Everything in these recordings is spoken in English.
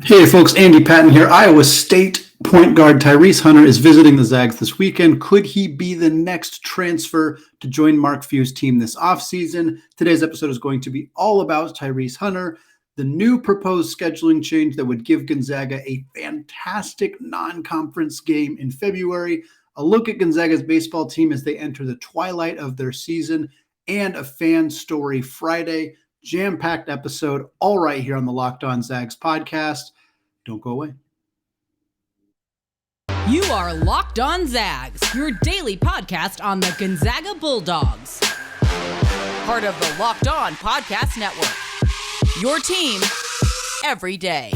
Hey folks, Andy Patton here. Iowa State point guard Tyrese Hunter is visiting the Zags this weekend. Could he be the next transfer to join Mark Few's team this offseason? Today's episode is going to be all about Tyrese Hunter, the new proposed scheduling change that would give Gonzaga a fantastic non-conference game in February, a look at Gonzaga's baseball team as they enter the twilight of their season, and a fan story Friday. Jam-packed episode, all right here on the Locked On Zags podcast. Don't go away. You are Locked On Zags, your daily podcast on the Gonzaga Bulldogs. Part of the Locked On Podcast Network. Your team every day.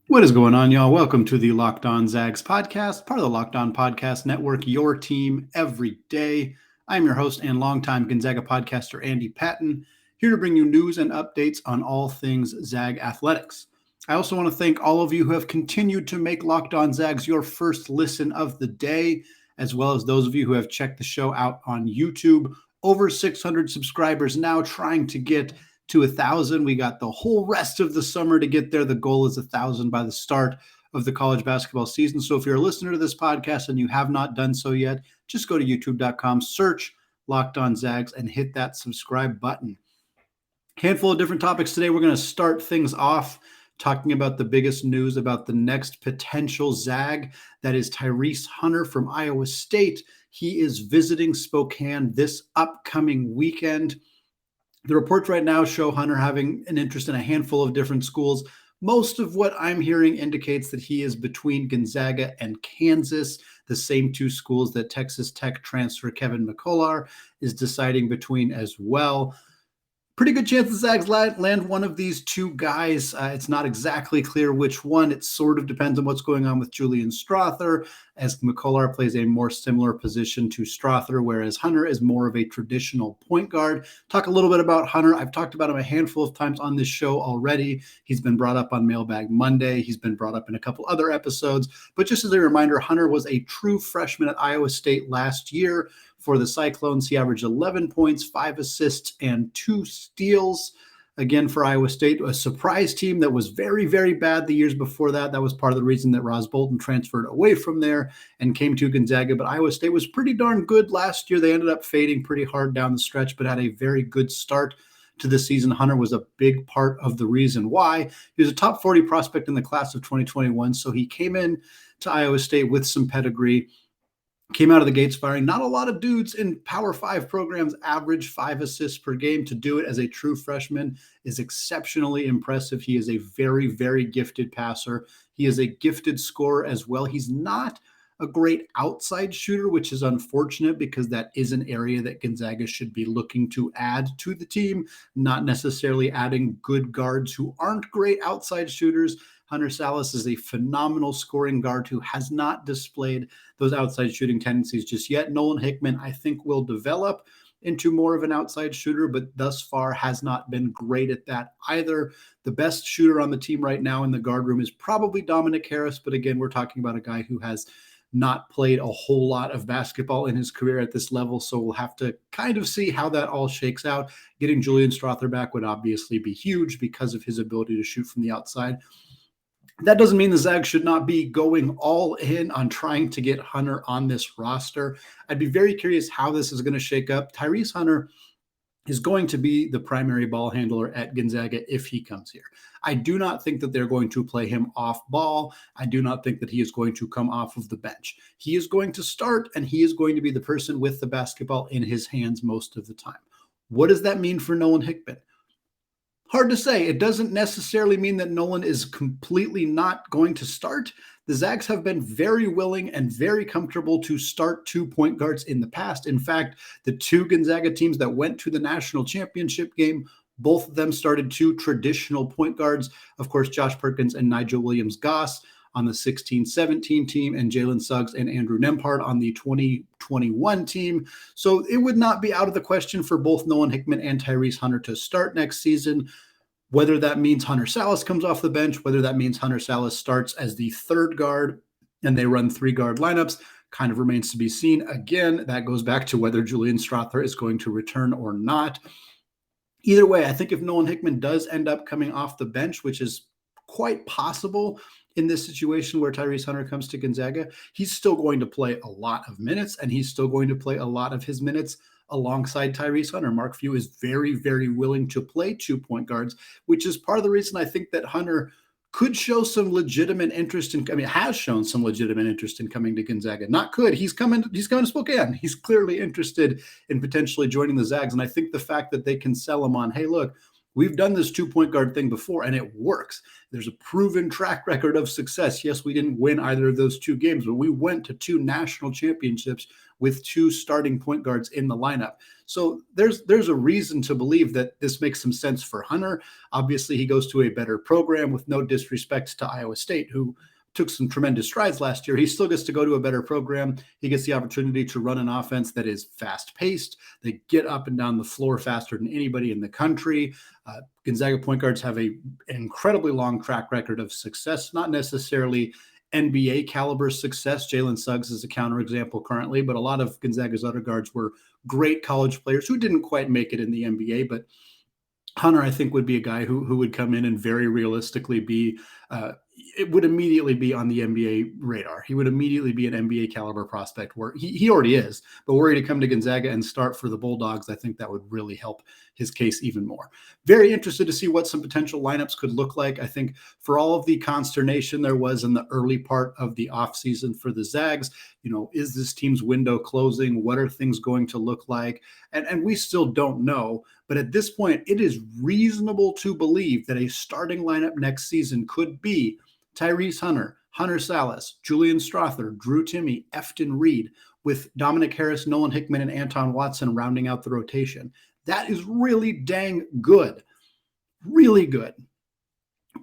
What is going on, y'all? Welcome to the Locked On Zags podcast, part of the Locked On Podcast Network, your team every day. I'm your host and longtime Gonzaga podcaster, Andy Patton, here to bring you news and updates on all things Zag athletics. I also want to thank all of you who have continued to make Locked On Zags your first listen of the day, as well as those of you who have checked the show out on YouTube. Over 600 subscribers now, trying to get to 1,000. We got the whole rest of the summer to get there. The goal is 1,000 by the start of the college basketball season. So if you're a listener to this podcast and you have not done so yet, just go to youtube.com, search Locked On Zags, and hit that subscribe button. Handful of different topics today. We're going to start things off talking about the biggest news about the next potential Zag. That is Tyrese Hunter from Iowa State. He is visiting Spokane this upcoming weekend. The reports right now show Hunter having an interest in a handful of different schools. Most of what I'm hearing indicates that he is between Gonzaga and Kansas, the same two schools that Texas Tech transfer Kevin McCullar is deciding between as well. Pretty good chance the Zags land one of these two guys. It's not exactly clear which one. It sort of depends on what's going on with Julian Strawther, as McCullar plays a more similar position to Strawther, whereas Hunter is more of a traditional point guard. Talk a little bit about Hunter. I've talked about him a handful of times on this show already. He's been brought up on Mailbag Monday. He's been brought up in a couple other episodes. But just as a reminder, Hunter was a true freshman at Iowa State last year. For the Cyclones, he averaged 11 points, 5 assists, and 2 steals. Again, for Iowa State, a surprise team that was very, very bad the years before that. That was part of the reason that Ross Bolton transferred away from there and came to Gonzaga. But Iowa State was pretty darn good last year. They ended up fading pretty hard down the stretch, but had a very good start to the season. Hunter was a big part of the reason why. He was a top 40 prospect in the class of 2021, so he came in to Iowa State with some pedigree. Came out of the gates firing. Not a lot of dudes in Power 5 programs average 5 assists per game. To do it as a true freshman is exceptionally impressive. He is a very, very gifted passer. He is a gifted scorer as well. He's not a great outside shooter, which is unfortunate because that is an area that Gonzaga should be looking to add to the team, not necessarily adding good guards who aren't great outside shooters. Hunter Salas is a phenomenal scoring guard who has not displayed those outside shooting tendencies just yet. Nolan Hickman, I think, will develop into more of an outside shooter, but thus far has not been great at that either. The best shooter on the team right now in the guard room is probably Dominic Harris, but again, we're talking about a guy who has not played a whole lot of basketball in his career at this level, so we'll have to kind of see how that all shakes out. Getting Julian Strawther back would obviously be huge because of his ability to shoot from the outside. That doesn't mean the Zags should not be going all in on trying to get Hunter on this roster. I'd be very curious how this is going to shake up. Tyrese Hunter is going to be the primary ball handler at Gonzaga if he comes here. I do not think that they're going to play him off ball. I do not think that he is going to come off of the bench. He is going to start, and he is going to be the person with the basketball in his hands most of the time. What does that mean for Nolan Hickman? Hard to say. It doesn't necessarily mean that Nolan is completely not going to start. The Zags have been very willing and very comfortable to start 2 point guards in the past. In fact, the 2 Gonzaga teams that went to the national championship game, both of them started 2 traditional point guards. Of course, Josh Perkins and Nigel Williams-Goss on the 16-17 team, and Jalen Suggs and Andrew Nembhard on the 2021 team. So it would not be out of the question for both Nolan Hickman and Tyrese Hunter to start next season. Whether that means Hunter Salas comes off the bench, whether that means Hunter Salas starts as the third guard and they run 3-guard lineups, kind of remains to be seen. Again, that goes back to whether Julian Strawther is going to return or not. Either way, I think if Nolan Hickman does end up coming off the bench, which is quite possible in this situation where Tyrese Hunter comes to Gonzaga, he's still going to play a lot of minutes, and he's still going to play a lot of his minutes alongside Tyrese Hunter. Mark Few is very, very willing to play 2 point guards, which is part of the reason I think that Hunter could show some legitimate interest in, has shown some legitimate interest in coming to Gonzaga. Not could, he's coming to Spokane. He's clearly interested in potentially joining the Zags. And I think the fact that they can sell him on, hey, look, we've done this 2 point guard thing before and it works. There's a proven track record of success. Yes, we didn't win either of those 2 games, but we went to 2 national championships with 2 starting point guards in the lineup. So there's a reason to believe that this makes some sense for Hunter. Obviously, he goes to a better program, with no disrespect to Iowa State, who took some tremendous strides last year. He still gets to go to a better program. He gets the opportunity to run an offense that is fast-paced. They get up and down the floor faster than anybody in the country. Gonzaga point guards have an incredibly long track record of success, not necessarily NBA caliber success. Jalen Suggs is a counterexample currently, but a lot of Gonzaga's other guards were great college players who didn't quite make it in the NBA. But Hunter, I think, would be a guy who would come in and very realistically be, it would immediately be on the NBA radar. He would immediately be an NBA caliber prospect, where he already is, but were he to come to Gonzaga and start for the Bulldogs, I think that would really help his case even more. Very interested to see what some potential lineups could look like. I think for all of the consternation there was in the early part of the offseason for the Zags, is this team's window closing? What are things going to look like? And we still don't know. But at this point, it is reasonable to believe that a starting lineup next season could be Tyrese Hunter, Hunter Salas, Julian Strawther, Drew Timme, Efton Reid, with Dominic Harris, Nolan Hickman, and Anton Watson rounding out the rotation. That is really dang good. Really good.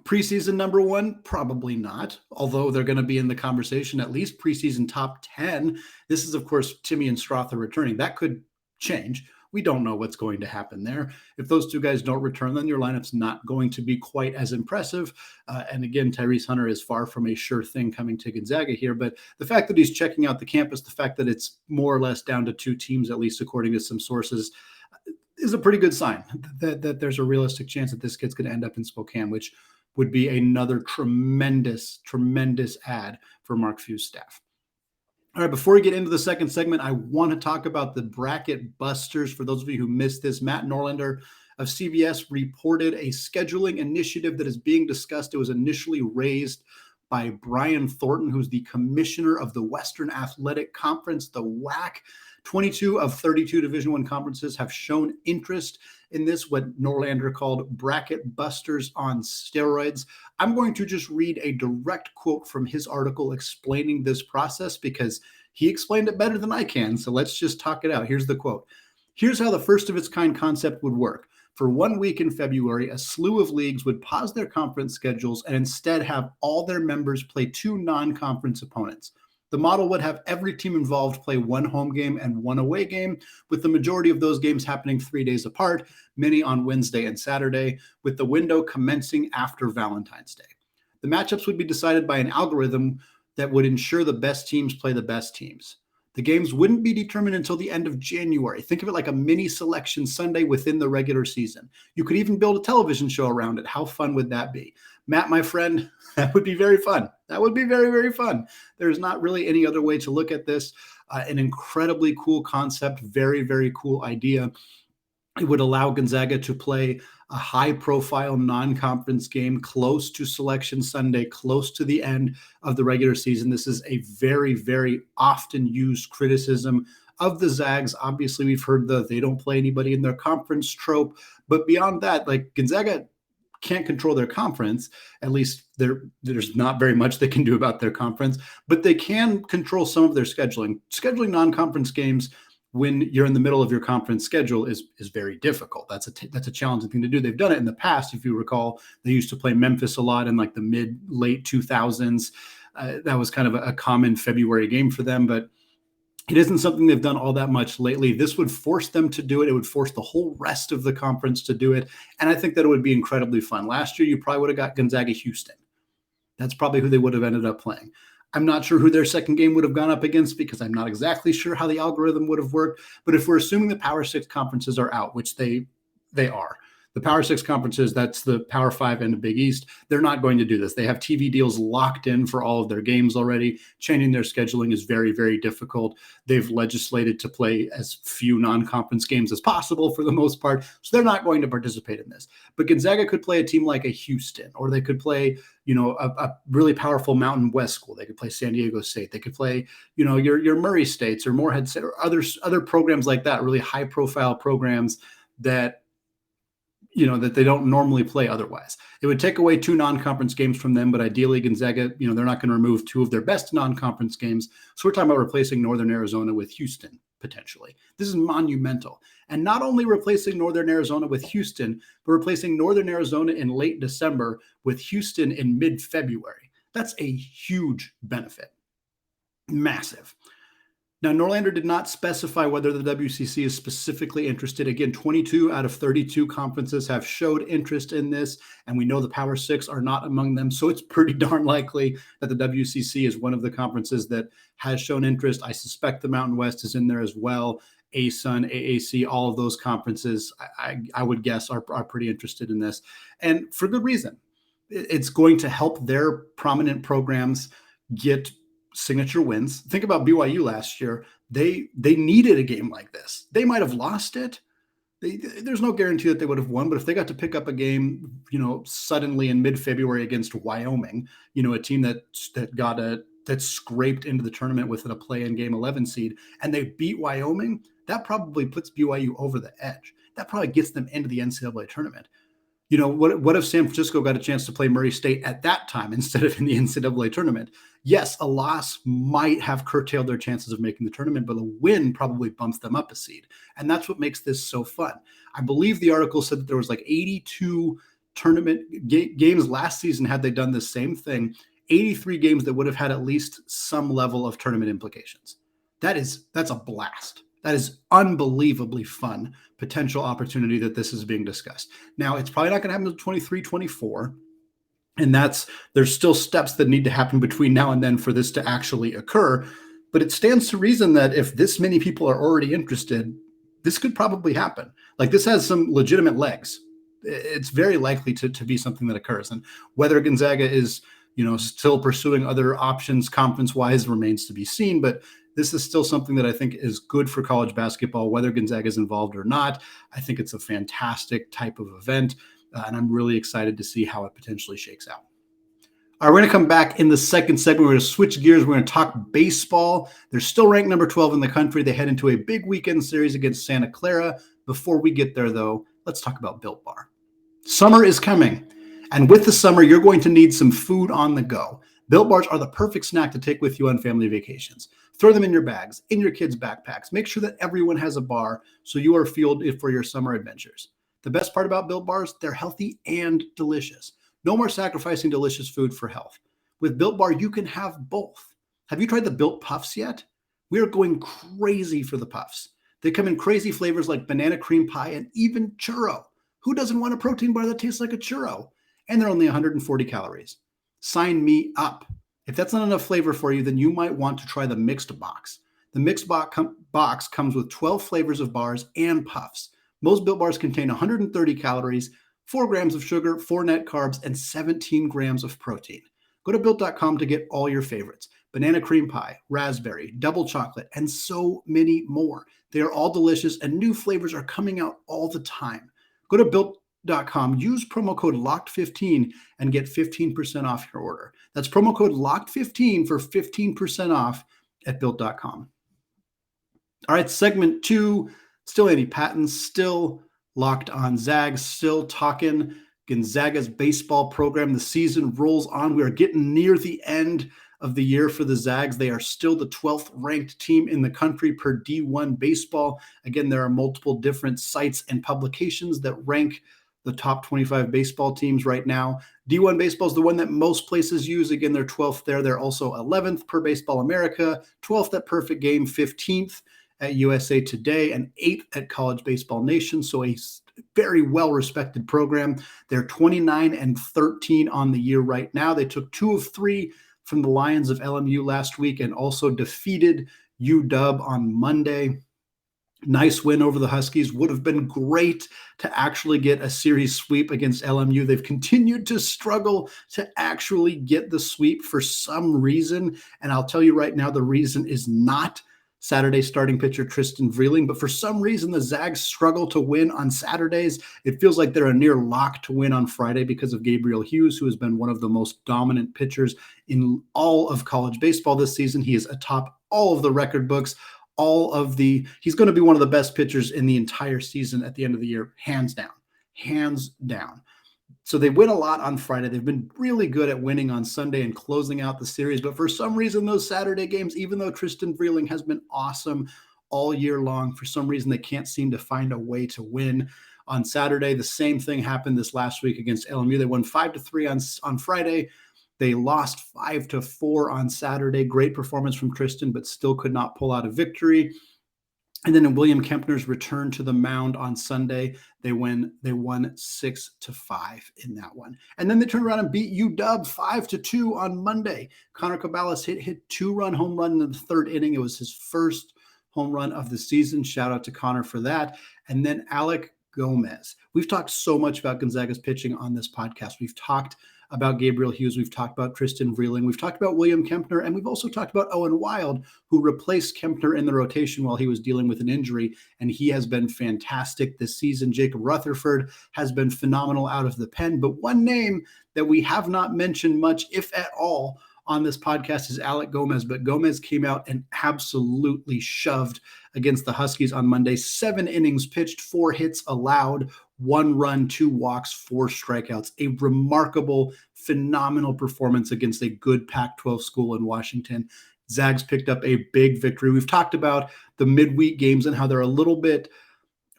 Preseason number 1, probably not, although they're going to be in the conversation, at least preseason top 10. This is, of course, Timme and Strawther returning. That could change. We don't know what's going to happen there. If those 2 guys don't return, then your lineup's not going to be quite as impressive. And again, Tyrese Hunter is far from a sure thing coming to Gonzaga here. But the fact that he's checking out the campus, the fact that it's more or less down to 2 teams, at least according to some sources, is a pretty good sign that there's a realistic chance that this kid's going to end up in Spokane, which would be another tremendous, tremendous add for Mark Few's staff. All right, before we get into the second segment, I want to talk about the bracket busters. For those of you who missed this, Matt Norlander of CBS reported a scheduling initiative that is being discussed. It was initially raised by Brian Thornton, who's the commissioner of the Western Athletic Conference, the WAC. 22 of 32 Division I conferences have shown interest in this, what Norlander called bracket busters on steroids. I'm going to just read a direct quote from his article explaining this process, because he explained it better than I can. So let's just talk it out. Here's the quote. Here's how the first of its kind concept would work. For 1 week in February, a slew of leagues would pause their conference schedules and instead have all their members play 2 non-conference opponents. The model would have every team involved play 1 home game and 1 away game, with the majority of those games happening 3 days apart, many on Wednesday and Saturday, with the window commencing after Valentine's Day. The matchups would be decided by an algorithm that would ensure the best teams play the best teams. The games wouldn't be determined until the end of January. Think of it like a mini selection Sunday within the regular season. You could even build a television show around it. How fun would that be? Matt, my friend, that would be very fun. That would be very, very fun. There's not really any other way to look at this. An incredibly cool concept, very, very cool idea. It would allow Gonzaga to play a high-profile non-conference game close to Selection Sunday, close to the end of the regular season. This is a very, very often used criticism of the Zags. Obviously, we've heard they don't play anybody in their conference trope. But beyond that, like, Gonzaga can't control their conference. At least there's not very much they can do about their conference. But they can control some of their scheduling. Scheduling non-conference games when you're in the middle of your conference schedule is very difficult. That's a challenging thing to do. They've done it in the past. If you recall, they used to play Memphis a lot in like the late 2000s. That was kind of a common February game for them. But It isn't something they've done all that much lately. This would force them to do it. It would force the whole rest of the conference to do it. And I think that it would be incredibly fun. Last year, you probably would have got Gonzaga Houston. That's probably who they would have ended up playing. I'm not sure who their second game would have gone up against because I'm not exactly sure how the algorithm would have worked. But if we're assuming the Power Six conferences are out, which they are, the Power Six conferences, that's the Power Five and the Big East, they're not going to do this. They have TV deals locked in for all of their games already. Changing their scheduling is very, very difficult. They've legislated to play as few non-conference games as possible for the most part. So they're not going to participate in this. But Gonzaga could play a team like a Houston, or they could play, a really powerful Mountain West school. They could play San Diego State. They could play, your Murray States or Morehead State or other programs like that, really high profile programs that they don't normally play otherwise. It would take away 2 non-conference games from them, but ideally Gonzaga, they're not going to remove 2 of their best non-conference games. So we're talking about replacing Northern Arizona with Houston, potentially. This is monumental. And not only replacing Northern Arizona with Houston, but replacing Northern Arizona in late December with Houston in mid-February. That's a huge benefit. Massive. Now, Norlander did not specify whether the WCC is specifically interested. Again, 22 out of 32 conferences have showed interest in this, and we know the Power Six are not among them. So it's pretty darn likely that the WCC is one of the conferences that has shown interest. I suspect the Mountain West is in there as well. ASUN, AAC, all of those conferences, I would guess, are pretty interested in this. And for good reason. It's going to help their prominent programs get signature wins. Think about BYU last year. They needed a game like this. They might have lost it. There's no guarantee that they would have won, but if they got to pick up a game, suddenly in mid-February against Wyoming, a team that scraped into the tournament with a play-in game 11 seed, and they beat Wyoming, that probably puts BYU over the edge. That probably gets them into the NCAA tournament. What if San Francisco got a chance to play Murray State at that time instead of in the NCAA tournament? Yes, a loss might have curtailed their chances of making the tournament, but a win probably bumps them up a seed. And that's what makes this so fun. I believe the article said that there was like 82 tournament games last season had they done the same thing, 83 games that would have had at least some level of tournament implications. That's a blast. That is unbelievably fun potential opportunity that this is being discussed. Now, it's probably not going to happen until 23, 24. And there's still steps that need to happen between now and then for this to actually occur. But it stands to reason that if this many people are already interested, this could probably happen. Like, this has some legitimate legs. It's very likely to be something that occurs. And whether Gonzaga is, still pursuing other options conference-wise remains to be seen. But this is still something that I think is good for college basketball, whether Gonzaga is involved or not. I think it's a fantastic type of event, and I'm really excited to see how it potentially shakes out. All right, we're going to come back in the second segment. We're going to switch gears. We're going to talk baseball. They're still ranked number 12 in the country. They head into a big weekend series against Santa Clara. Before we get there, though, let's talk about Built Bar. Summer is coming, and with the summer, you're going to need some food on the go. Built Bars are the perfect snack to take with you on family vacations. Throw them in your bags, in your kids' backpacks. Make sure that everyone has a bar so you are fueled for your summer adventures. The best part about Built Bars, they're healthy and delicious. No more sacrificing delicious food for health. With Built Bar, you can have both. Have you tried the Built Puffs yet? We are going crazy for the Puffs. They come in crazy flavors like banana cream pie and even churro. Who doesn't want a protein bar that tastes like a churro? And they're only 140 calories. Sign me up. If that's not enough flavor for you, then you might want to try the mixed box. The mixed box comes with 12 flavors of bars and puffs. Most Built Bars contain 130 calories, 4 grams of sugar, 4 net carbs, and 17 grams of protein. Go to Built.com to get all your favorites. Banana cream pie, raspberry, double chocolate, and so many more. They are all delicious, and new flavors are coming out all the time. Go to Built.com, use promo code LOCKED15 and get 15% off your order. That's promo code LOCKED15 for 15% off at Built.com. All right, segment 2, still Andy Patton, still locked on Zags, still talking Gonzaga's baseball program. The season rolls on. We are getting near the end of the year for the Zags. They are still the 12th ranked team in the country per D1 baseball. Again, there are multiple different sites and publications that rank the top 25 baseball teams right now. D1 baseball is the one that most places use. Again, they're 12th there. They're also 11th per Baseball America, 12th at Perfect Game, 15th at USA Today, and 8th at College Baseball Nation. So a very well-respected program. They're 29-13 on the year right now. They took 2 of 3 from the Lions of LMU last week and also defeated UW on Monday. Nice win over the Huskies. Would have been great to actually get a series sweep against LMU. They've continued to struggle to actually get the sweep for some reason. And I'll tell you right now, the reason is not Saturday starting pitcher Tristan Vreeling, but for some reason the Zags struggle to win on Saturdays. It feels like they're a near lock to win on Friday because of Gabriel Hughes, who has been one of the most dominant pitchers in all of college baseball this season. He is atop all of the record books, he's going to be one of the best pitchers in the entire season at the end of the year, hands down. So they win a lot on Friday. They've been really good at winning on Sunday and closing out the series. But for some reason, those Saturday games, even though Tristan Vreeling has been awesome all year long, for some reason, they can't seem to find a way to win on Saturday. The same thing happened this last week against LMU. They won 5-3 on Friday. They lost 5-4 on Saturday. Great performance from Tristan, but still could not pull out a victory. And then in William Kempner's return to the mound on Sunday, they won 6-5 in that one. And then they turned around and beat UW 5-2 on Monday. Connor Cabales hit 2-run home run in the third inning. It was his first home run of the season. Shout out to Connor for that. And then Alec Gomez. We've talked so much about Gonzaga's pitching on this podcast. We've talked about Gabriel Hughes. We've talked about Tristan Vreeling. We've talked about William Kempner, and we've also talked about Owen Wild, who replaced Kempner in the rotation while he was dealing with an injury, and he has been fantastic this season. Jacob Rutherford has been phenomenal out of the pen, but one name that we have not mentioned much, if at all, on this podcast is Alec Gomez, but Gomez came out and absolutely shoved against the Huskies on Monday. 7 innings pitched, 4 hits allowed, 1 run, 2 walks, 4 strikeouts. A remarkable, phenomenal performance against a good Pac-12 school in Washington. Zags picked up a big victory. We've talked about the midweek games and how they're a little bit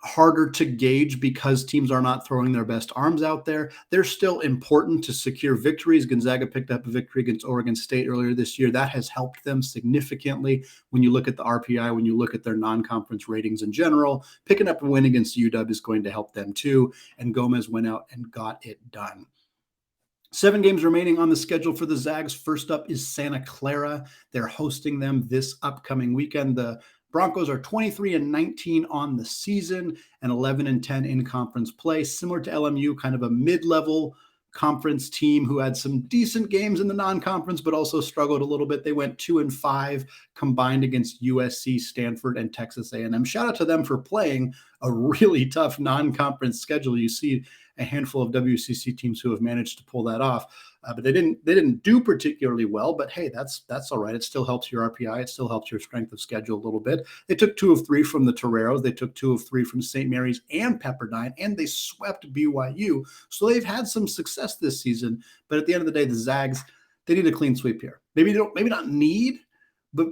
harder to gauge because teams are not throwing their best arms out there. They're still important to secure victories. Gonzaga picked up a victory against Oregon State earlier this year. That has helped them significantly when you look at the RPI, when you look at their non-conference ratings in general. Picking up a win against UW is going to help them too, and Gomez went out and got it done. 7 games remaining on the schedule for the Zags. First up is Santa Clara. They're hosting them this upcoming weekend. The Broncos are 23-19 on the season and 11-10 in conference play. Similar to LMU, kind of a mid-level conference team who had some decent games in the non-conference, but also struggled a little bit. They went 2-5 combined against USC, Stanford, and Texas A&M. Shout out to them for playing a really tough non-conference schedule. You see a handful of WCC teams who have managed to pull that off. But they didn't do particularly well, but hey, that's all right. It still helps your RPI. It still helps your strength of schedule a little bit. They took 2 of 3 from the Toreros. They took 2 of 3 from St. Mary's and Pepperdine, and they swept BYU. So they've had some success this season. But at the end of the day, the Zags, they need a clean sweep here. Maybe not need, but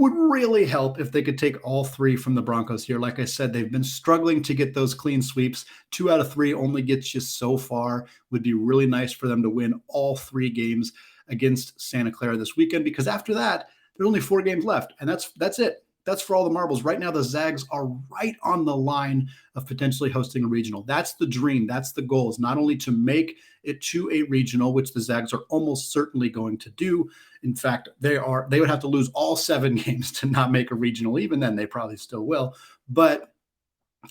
would really help if they could take all 3 from the Broncos here. Like I said, they've been struggling to get those clean sweeps. 2 out of 3 only gets you so far. Would be really nice for them to win all 3 games against Santa Clara this weekend, because after that, there's only 4 games left, and that's it. That's for all the marbles. Right now, the Zags are right on the line of potentially hosting a regional. That's the dream. That's the goal, is not only to make it to a regional, which the Zags are almost certainly going to do. In fact, they would have to lose all 7 games to not make a regional. Even then, they probably still will. But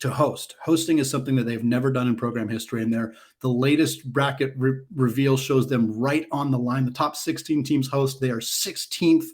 to hosting is something that they've never done in program history. And the latest bracket reveal shows them right on the line. The top 16 teams host. They are 16th.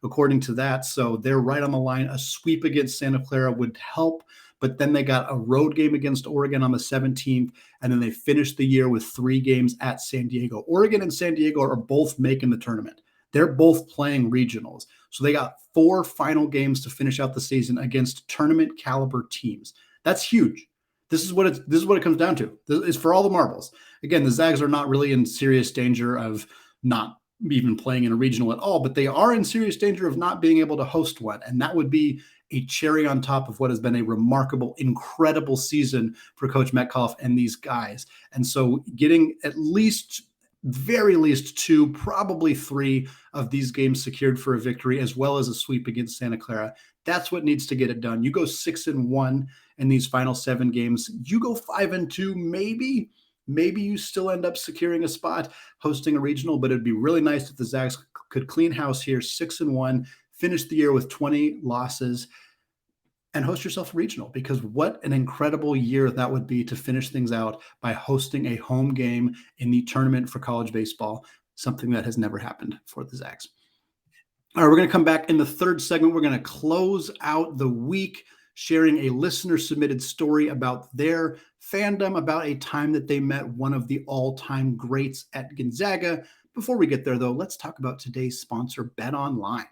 According to that. So they're right on the line. A sweep against Santa Clara would help, but then they got a road game against Oregon on the 17th, and then they finished the year with 3 games at San Diego. Oregon and San Diego are both making the tournament. They're both playing regionals. So they got 4 final games to finish out the season against tournament caliber teams. That's huge. This is what it comes down to. It's for all the marbles. Again, the Zags are not really in serious danger of not even playing in a regional at all, but they are in serious danger of not being able to host one. And that would be a cherry on top of what has been a remarkable, incredible season for Coach Metcalf and these guys. And so getting at least, very least 2, probably 3 of these games secured for a victory, as well as a sweep against Santa Clara, that's what needs to get it done. You go 6-1 in these final 7 games. You go 5-2, maybe you still end up securing a spot hosting a regional, but it'd be really nice if the Zags could clean house here, 6-1, finish the year with 20 losses, and host yourself a regional, because what an incredible year that would be to finish things out by hosting a home game in the tournament for college baseball, something that has never happened for the Zags. All right, we're going to come back in the third segment. We're going to close out the week sharing a listener-submitted story about their fandom, about a time that they met one of the all-time greats at Gonzaga. Before we get there, though, let's talk about today's sponsor, BetOnline.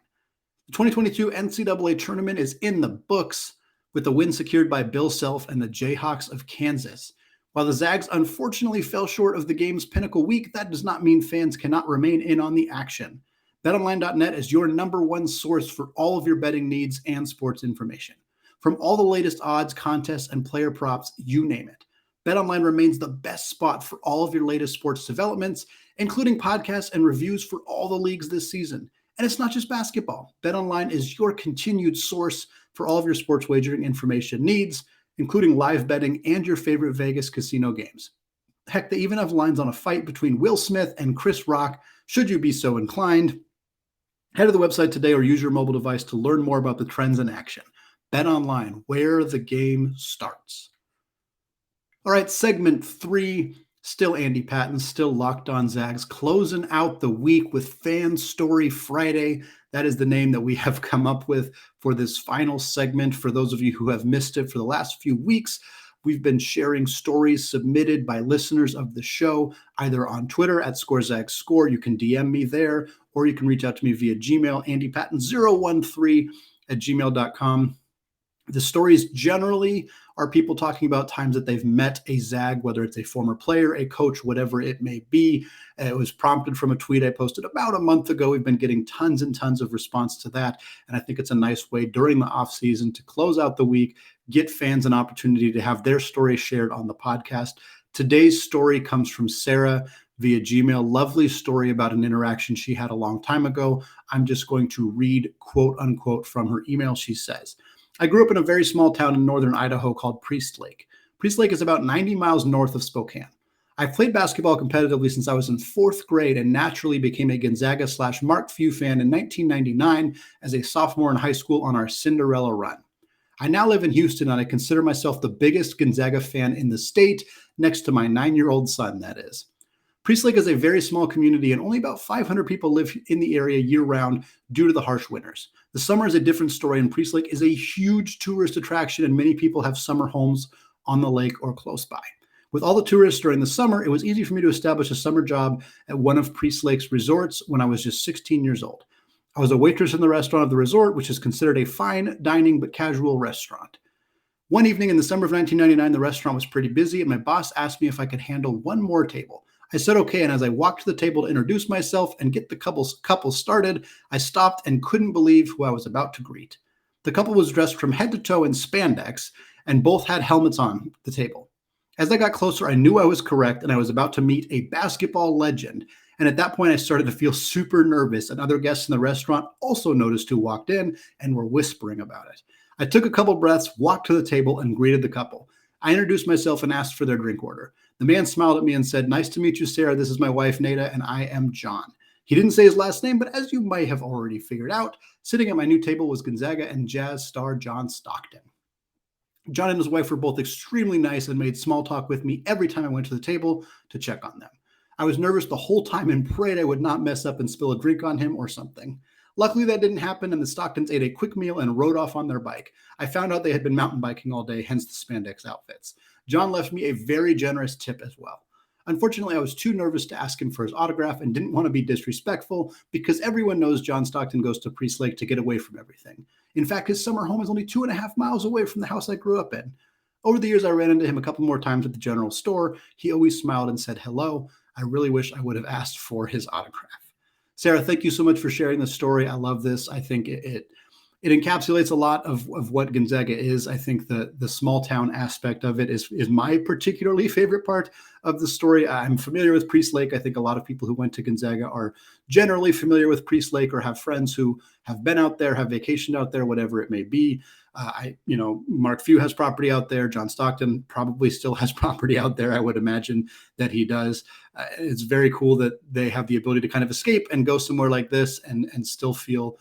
The 2022 NCAA Tournament is in the books, with the win secured by Bill Self and the Jayhawks of Kansas. While the Zags unfortunately fell short of the game's pinnacle week, that does not mean fans cannot remain in on the action. BetOnline.net is your number one source for all of your betting needs and sports information. From all the latest odds, contests, and player props, you name it. BetOnline remains the best spot for all of your latest sports developments, including podcasts and reviews for all the leagues this season. And it's not just basketball. BetOnline is your continued source for all of your sports wagering information needs, including live betting and your favorite Vegas casino games. Heck, they even have lines on a fight between Will Smith and Chris Rock, should you be so inclined. Head to the website today or use your mobile device to learn more about the trends in action. BetOnline, where the game starts. All right, segment 3, still Andy Patton, still Locked On Zags, closing out the week with Fan Story Friday. That is the name that we have come up with for this final segment. For those of you who have missed it for the last few weeks, we've been sharing stories submitted by listeners of the show, either on Twitter at ScoreZagsScore. You can DM me there, or you can reach out to me via Gmail, andypatton013@gmail.com. The stories generally are people talking about times that they've met a Zag, whether it's a former player, a coach, whatever it may be. It was prompted from a tweet I posted about a month ago. We've been getting tons and tons of response to that. And I think it's a nice way during the off season to close out the week, get fans an opportunity to have their story shared on the podcast. Today's story comes from Sarah via Gmail. Lovely story about an interaction she had a long time ago. I'm just going to read, quote unquote, from her email. She says, I grew up in a very small town in northern Idaho called Priest Lake. Priest Lake is about 90 miles north of Spokane. I've played basketball competitively since I was in 4th grade and naturally became a Gonzaga/Mark Few fan in 1999 as a sophomore in high school on our Cinderella run. I now live in Houston and I consider myself the biggest Gonzaga fan in the state, next to my 9-year-old son, that is. Priest Lake is a very small community and only about 500 people live in the area year-round due to the harsh winters. The summer is a different story, and Priest Lake is a huge tourist attraction, and many people have summer homes on the lake or close by. With all the tourists during the summer, it was easy for me to establish a summer job at one of Priest Lake's resorts when I was just 16 years old. I was a waitress in the restaurant of the resort, which is considered a fine dining but casual restaurant. One evening in the summer of 1999, the restaurant was pretty busy, and my boss asked me if I could handle one more table. I said okay, and as I walked to the table to introduce myself and get the couple started, I stopped and couldn't believe who I was about to greet. The couple was dressed from head to toe in spandex, and both had helmets on the table. As I got closer, I knew I was correct, and I was about to meet a basketball legend. And at that point, I started to feel super nervous, and other guests in the restaurant also noticed who walked in and were whispering about it. I took a couple breaths, walked to the table, and greeted the couple. I introduced myself and asked for their drink order. The man smiled at me and said, "Nice to meet you, Sarah. This is my wife, Nada, and I am John." He didn't say his last name, but as you might have already figured out, sitting at my new table was Gonzaga and Jazz star John Stockton. John and his wife were both extremely nice and made small talk with me every time I went to the table to check on them. I was nervous the whole time and prayed I would not mess up and spill a drink on him or something. Luckily, that didn't happen, and the Stocktons ate a quick meal and rode off on their bike. I found out they had been mountain biking all day, hence the spandex outfits. John left me a very generous tip as well. Unfortunately, I was too nervous to ask him for his autograph and didn't want to be disrespectful because everyone knows John Stockton goes to Priest Lake to get away from everything. In fact, his summer home is only 2.5 miles away from the house I grew up in. Over the years, I ran into him a couple more times at the general store. He always smiled and said hello. I really wish I would have asked for his autograph. Sarah, thank you so much for sharing this story. I love this. I think it it encapsulates a lot of what Gonzaga is. I think the small town aspect of it is my particularly favorite part of the story. I'm familiar with Priest Lake. I think a lot of people who went to Gonzaga are generally familiar with Priest Lake or have friends who have been out there, have vacationed out there, whatever it may be. Mark Few has property out there. John Stockton probably still has property out there. I would imagine that he does. It's very cool that they have the ability to kind of escape and go somewhere like this and still feel,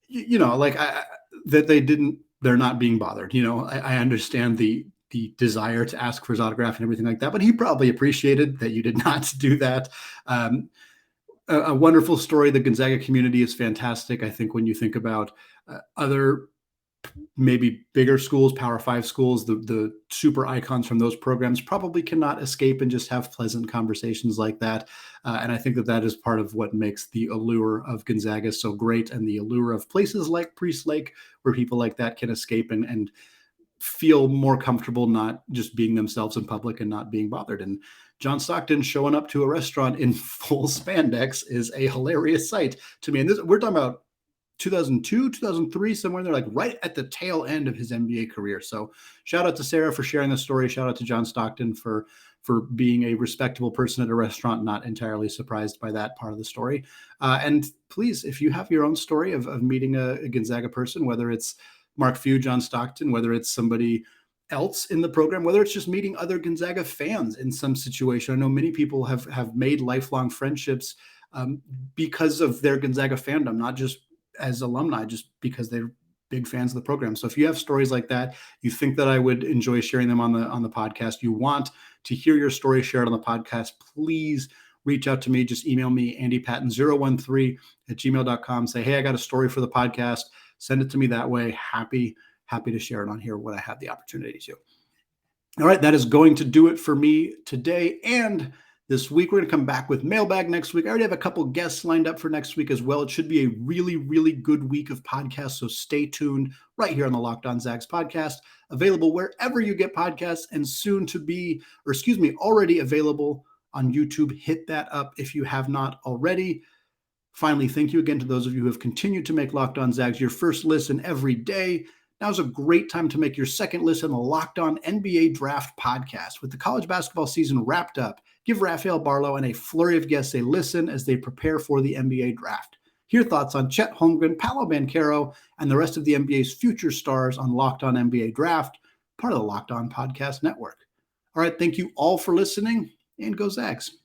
that they're not being bothered. I understand the desire to ask for his autograph and everything like that, but he probably appreciated that you did not do that. A wonderful story. The Gonzaga community is fantastic. I think when you think about other maybe bigger schools, Power 5 schools, the super icons from those programs probably cannot escape and just have pleasant conversations like that. And I think that is part of what makes the allure of Gonzaga so great, and the allure of places like Priest Lake, where people like that can escape and feel more comfortable not just being themselves in public and not being bothered. And John Stockton showing up to a restaurant in full spandex is a hilarious sight to me. And we're talking about 2002, 2003, somewhere in there, like right at the tail end of his NBA career. So shout out to Sarah for sharing the story. Shout out to John Stockton for being a respectable person at a restaurant. Not entirely surprised by that part of the story. And please, if you have your own story of meeting a Gonzaga person, whether it's Mark Few, John Stockton, whether it's somebody else in the program, whether it's just meeting other Gonzaga fans in some situation. I know many people have made lifelong friendships because of their Gonzaga fandom, not just as alumni, just because they're big fans of the program. So if you have stories like that, you think that I would enjoy sharing them on the podcast, you want to hear your story shared on the podcast, please reach out to me. Just email me, andypatton013@gmail.com. Say, hey, I got a story for the podcast. Send it to me that way. Happy to share it on here when I have the opportunity to. All right, that is going to do it for me today and this week. We're going to come back with mailbag next week. I already have a couple guests lined up for next week as well. It should be a really, really good week of podcasts, so stay tuned right here on the Locked On Zags podcast, available wherever you get podcasts, and already available on YouTube. Hit that up if you have not already. Finally, thank you again to those of you who have continued to make Locked On Zags your first listen every day. Now's a great time to make your second listen, the Locked On NBA Draft podcast. With the college basketball season wrapped up, give Rafael Barlow and a flurry of guests a listen as they prepare for the NBA draft. Hear thoughts on Chet Holmgren, Paolo Banchero, and the rest of the NBA's future stars on Locked On NBA Draft, part of the Locked On Podcast Network. All right, thank you all for listening, and go Zags.